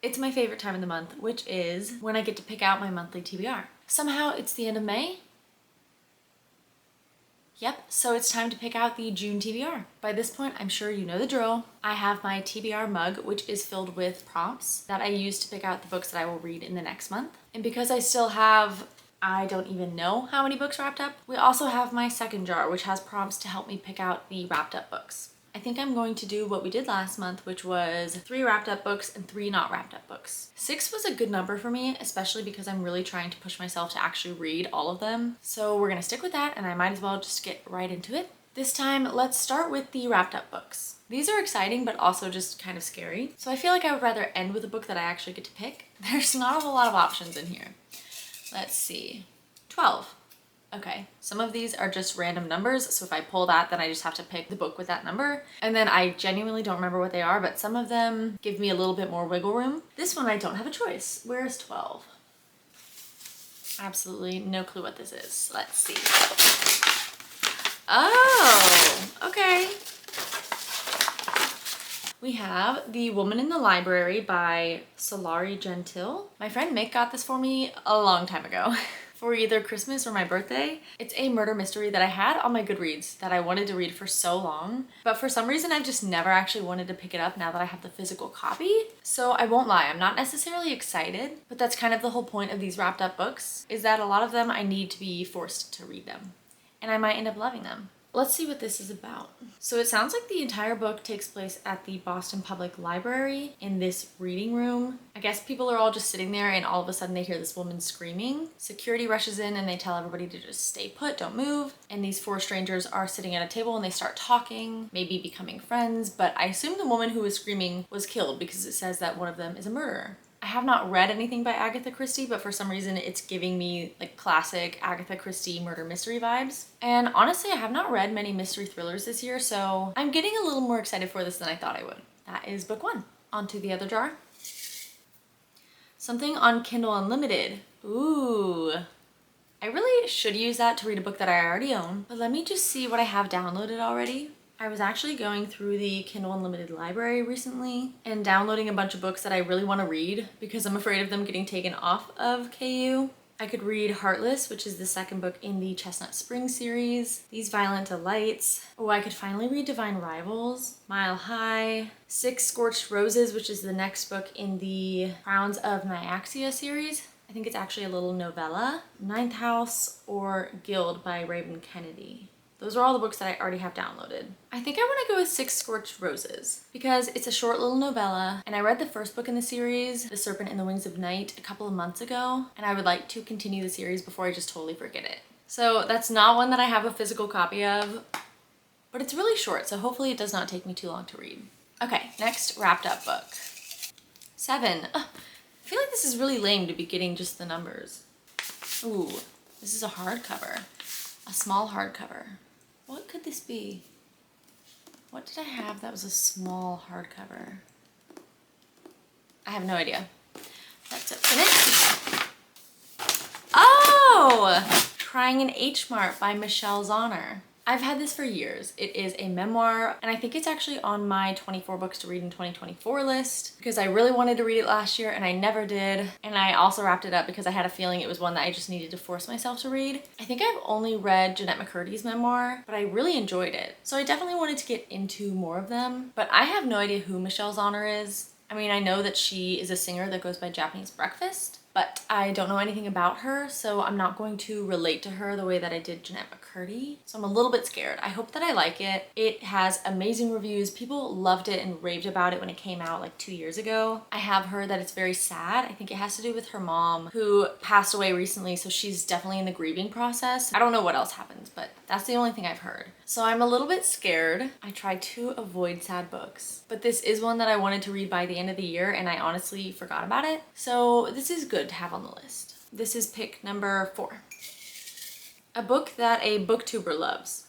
It's my favorite time of the month, which is when I get to pick out my monthly TBR. Somehow it's the end of May. Yep, so it's time to pick out the June TBR. By this point, I'm sure you know the drill. I have my TBR mug, which is filled with prompts that I use to pick out the books that I will read in the next month. And because I still have, I don't even know how many books wrapped up, we also have my second jar, which has prompts to help me pick out the wrapped up books. I think I'm going to do what we did last month, which was 3 wrapped up books and 3 not wrapped up books. 6 was a good number for me, especially because I'm really trying to push myself to actually read all of them. So we're gonna stick with that, and I might as well just get right into it. This time, let's start with the wrapped up books. These are exciting, but also just kind of scary. So I feel like I would rather end with a book that I actually get to pick. There's not a whole lot of options in here. Let's see, 12. Okay, some of these are just random numbers, so if I pull that, then I just have to pick the book with that number. And then I genuinely don't remember what they are, but some of them give me a little bit more wiggle room. This one I don't have a choice. Where is 12? Absolutely no clue what this is. Let's see. Oh, okay. We have The Woman in the Library by Solari Gentile. My friend Mick got this for me a long time ago. For either Christmas or my birthday. It's a murder mystery that I had on my Goodreads that I wanted to read for so long, but for some reason I've just never actually wanted to pick it up now that I have the physical copy. So I won't lie, I'm not necessarily excited, but that's kind of the whole point of these wrapped up books, is that a lot of them I need to be forced to read them, and I might end up loving them. Let's see what this is about. So it sounds like the entire book takes place at the Boston Public Library in this reading room. I guess people are all just sitting there and all of a sudden they hear this woman screaming. Security rushes in and they tell everybody to just stay put, don't move. And these 4 strangers are sitting at a table and they start talking, maybe becoming friends, but I assume the woman who was screaming was killed because it says that one of them is a murderer. I have not read anything by Agatha Christie, but for some reason it's giving me like classic Agatha Christie murder mystery vibes. And honestly, I have not read many mystery thrillers this year, so I'm getting a little more excited for this than I thought I would. That is book 1. On to the other jar. Something on Kindle Unlimited. Ooh. I really should use that to read a book that I already own, but let me just see what I have downloaded already. I was actually going through the Kindle Unlimited library recently and downloading a bunch of books that I really want to read because I'm afraid of them getting taken off of KU. I could read Heartless, which is the second book in the Chestnut Spring series, These Violent Delights. Oh, I could finally read Divine Rivals, Mile High, 6 Scorched Roses, which is the next book in the Crowns of Nyaxia series. I think it's actually a little novella. Ninth House or Guild by Raven Kennedy. Those are all the books that I already have downloaded. I think I want to go with 6 Scorched Roses because it's a short little novella and I read the first book in the series, The Serpent and the Wings of Night, a couple of months ago, and I would like to continue the series before I just totally forget it. So that's not one that I have a physical copy of, but it's really short, so hopefully it does not take me too long to read. Okay, next wrapped up book. 7. Ugh, I feel like this is really lame to be getting just the numbers. Ooh, this is a hardcover, a small hardcover. What could this be? What did I have that was a small hardcover? I have no idea. Let's open it. Oh! Crying in H Mart by Michelle Zauner. I've had this for years. It is a memoir, and I think it's actually on my 24 books to read in 2024 list because I really wanted to read it last year and I never did. And I also wrapped it up because I had a feeling it was one that I just needed to force myself to read. I think I've only read Jennette McCurdy's memoir, but I really enjoyed it. So I definitely wanted to get into more of them, but I have no idea who Michelle Zauner is. I mean, I know that she is a singer that goes by Japanese Breakfast, but I don't know anything about her, so I'm not going to relate to her the way that I did Jennette McCurdy. So I'm a little bit scared. I hope that I like it. It has amazing reviews. People loved it and raved about it when it came out like 2 years ago. I have heard that it's very sad. I think it has to do with her mom who passed away recently, so she's definitely in the grieving process. I don't know what else happens, but that's the only thing I've heard. So I'm a little bit scared. I try to avoid sad books, but this is one that I wanted to read by the end of the year and I honestly forgot about it. So this is good to have on the list. This is pick number 4. A book that a booktuber loves.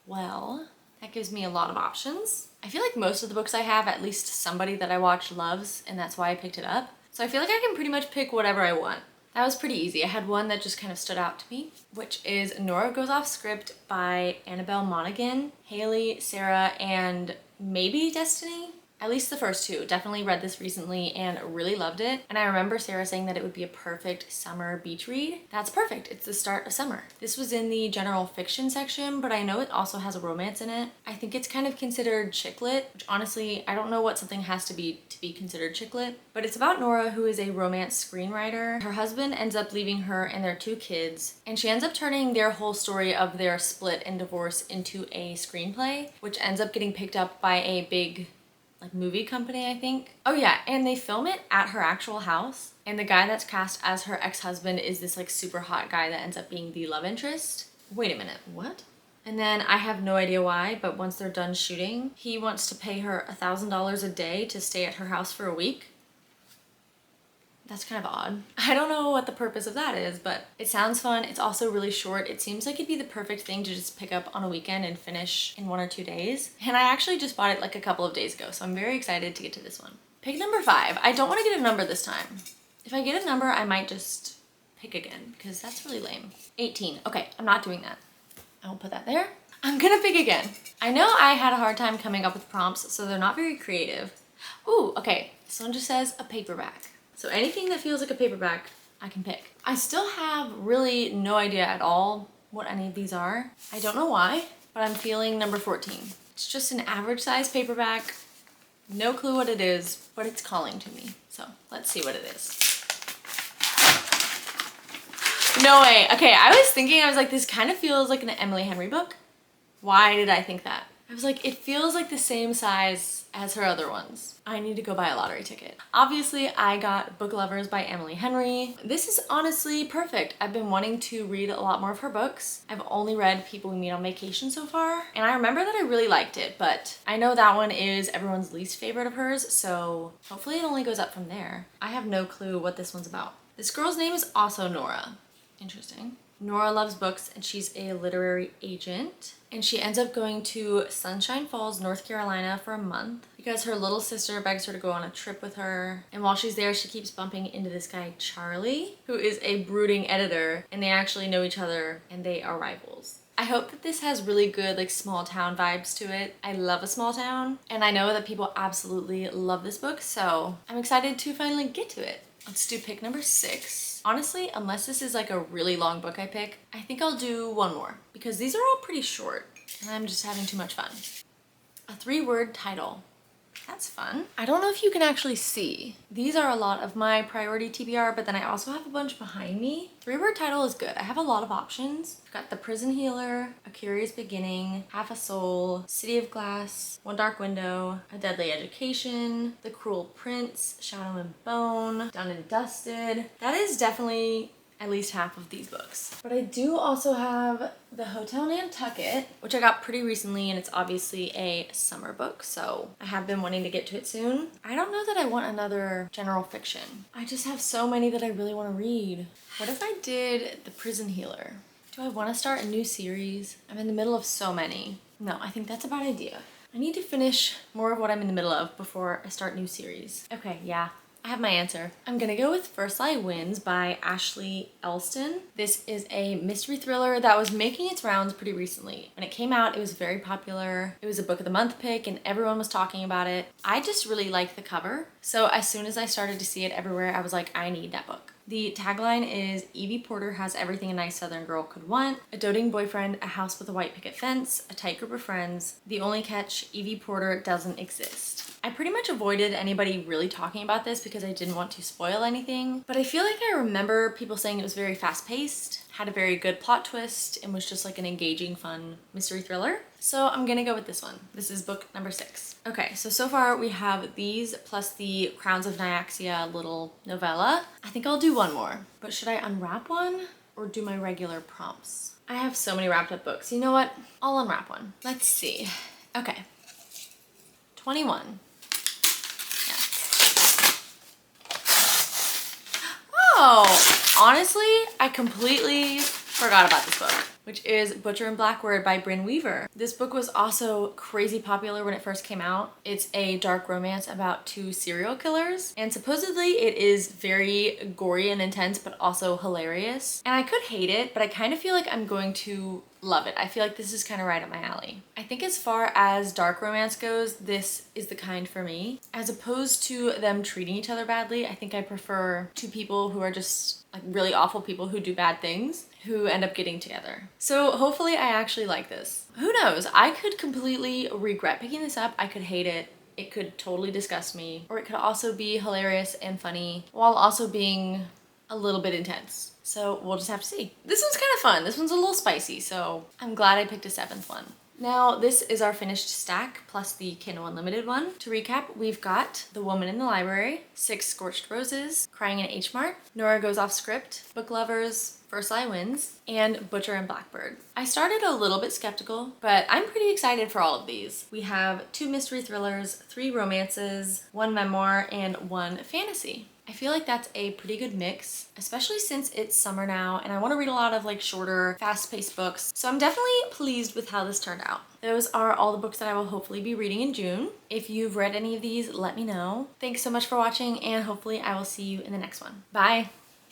Well, that gives me a lot of options. I feel like most of the books I have, at least somebody that I watch loves, and that's why I picked it up. So I feel like I can pretty much pick whatever I want. That was pretty easy. I had one that just kind of stood out to me, which is Nora Goes Off Script by Annabelle Monaghan, Haley, Sarah, and maybe Destiny. At least the first two. Definitely read this recently and really loved it. And I remember Sarah saying that it would be a perfect summer beach read. That's perfect. It's the start of summer. This was in the general fiction section, but I know it also has a romance in it. I think it's kind of considered chick lit, which honestly, I don't know what something has to be considered chick lit, but it's about Nora, who is a romance screenwriter. Her husband ends up leaving her and their 2 kids, and she ends up turning their whole story of their split and divorce into a screenplay, which ends up getting picked up by a big like movie company, I think. Oh yeah, and they film it at her actual house, and the guy that's cast as her ex-husband is this like super hot guy that ends up being the love interest. Wait a minute, what? And then I have no idea why, but once they're done shooting, he wants to pay her $1,000 a day to stay at her house for a week. That's kind of odd. I don't know what the purpose of that is, but it sounds fun. It's also really short. It seems like it'd be the perfect thing to just pick up on a weekend and finish in 1 or 2 days. And I actually just bought it like a couple of days ago, so I'm very excited to get to this one. Pick number 5. I don't want to get a number this time. If I get a number, I might just pick again, because that's really lame. 18. Okay, I'm not doing that. I won't put that there. I'm gonna pick again. I know I had a hard time coming up with prompts, so they're not very creative. Ooh, okay. This one just says a paperback. So anything that feels like a paperback, I can pick. I still have really no idea at all what any of these are. I don't know why, but I'm feeling number 14. It's just an average size paperback. No clue what it is, but it's calling to me. So let's see what it is. No way. Okay, I was like, this kind of feels like an Emily Henry book. Why did I think that? I was like, it feels like the same size as her other ones. I need to go buy a lottery ticket. Obviously, I got Book Lovers by Emily Henry. This is honestly perfect. I've been wanting to read a lot more of her books. I've only read People We Meet on Vacation so far, and I remember that I really liked it, but I know that one is everyone's least favorite of hers, so hopefully it only goes up from there. I have no clue what this one's about. This girl's name is also Nora. Interesting. Nora loves books and she's a literary agent, and she ends up going to Sunshine Falls, North Carolina for a month because her little sister begs her to go on a trip with her. And while she's there, she keeps bumping into this guy, Charlie, who is a brooding editor, and they actually know each other and they are rivals. I hope that this has really good like small town vibes to it. I love a small town, and I know that people absolutely love this book, so I'm excited to finally get to it. Let's do pick number 6. Honestly, unless this is like a really long book I pick, I think I'll do one more because these are all pretty short and I'm just having too much fun. A 3-word title. That's fun. I don't know if you can actually see. These are a lot of my priority TBR, but then I also have a bunch behind me. 3-word title is good. I have a lot of options. I've got The Prison Healer, A Curious Beginning, Half a Soul, City of Glass, One Dark Window, A Deadly Education, The Cruel Prince, Shadow and Bone, Done and Dusted. That is definitely at least half of these books. But I do also have The Hotel Nantucket, which I got pretty recently, and it's obviously a summer book, so I have been wanting to get to it soon. I don't know that I want another general fiction. I just have so many that I really want to read. What if I did The Prison Healer? Do I want to start a new series? I'm in the middle of so many. No, I think that's a bad idea. I need to finish more of what I'm in the middle of before I start new series. Okay, yeah. I have my answer. I'm gonna go with First Light Wins by Ashley Elston. This is a mystery thriller that was making its rounds pretty recently. When it came out, it was very popular. It was a book of the month pick and everyone was talking about it. I just really liked the cover. So as soon as I started to see it everywhere, I was like, I need that book. The tagline is Evie Porter has everything a nice Southern girl could want. A doting boyfriend, a house with a white picket fence, a tight group of friends. The only catch, Evie Porter doesn't exist. I pretty much avoided anybody really talking about this because I didn't want to spoil anything, but I feel like I remember people saying it was very fast-paced, had a very good plot twist, and was just like an engaging, fun mystery thriller. So I'm gonna go with this one. This is book number 6. Okay, so far we have these plus the Crowns of Nyaxia little novella. I think I'll do one more, but should I unwrap one or do my regular prompts? I have so many wrapped up books. You know what? I'll unwrap one. Let's see. Okay. 21. Oh, honestly, I completely forgot about this book. which is Butcher and Blackbird by Brynne Weaver. This book was also crazy popular when it first came out. It's a dark romance about two serial killers, and supposedly it is very gory and intense, but also hilarious. And I could hate it, but I kind of feel like I'm going to love it. I feel like this is kind of right up my alley. I think as far as dark romance goes, this is the kind for me. As opposed to them treating each other badly, I think I prefer two people who are just like really awful people who do bad things who end up getting together. So hopefully I actually like this. Who knows? I could completely regret picking this up. I could hate it. It could totally disgust me. Or it could also be hilarious and funny while also being a little bit intense. So we'll just have to see. This one's kind of fun. This one's a little spicy, so I'm glad I picked a 7th one. Now, this is our finished stack plus the Kindle Unlimited one. To recap, we've got The Woman in the Library, 6 Scorched Roses, Crying in H Mart, Nora Goes Off Script, Book Lovers, First Lie Wins, and Butcher and Blackbird. I started a little bit skeptical, but I'm pretty excited for all of these. We have 2 mystery thrillers, 3 romances, 1 memoir, and 1 fantasy. I feel like that's a pretty good mix, especially since it's summer now and I want to read a lot of like shorter, fast-paced books. So I'm definitely pleased with how this turned out. Those are all the books that I will hopefully be reading in June. If you've read any of these, let me know. Thanks so much for watching, and hopefully I will see you in the next one. Bye!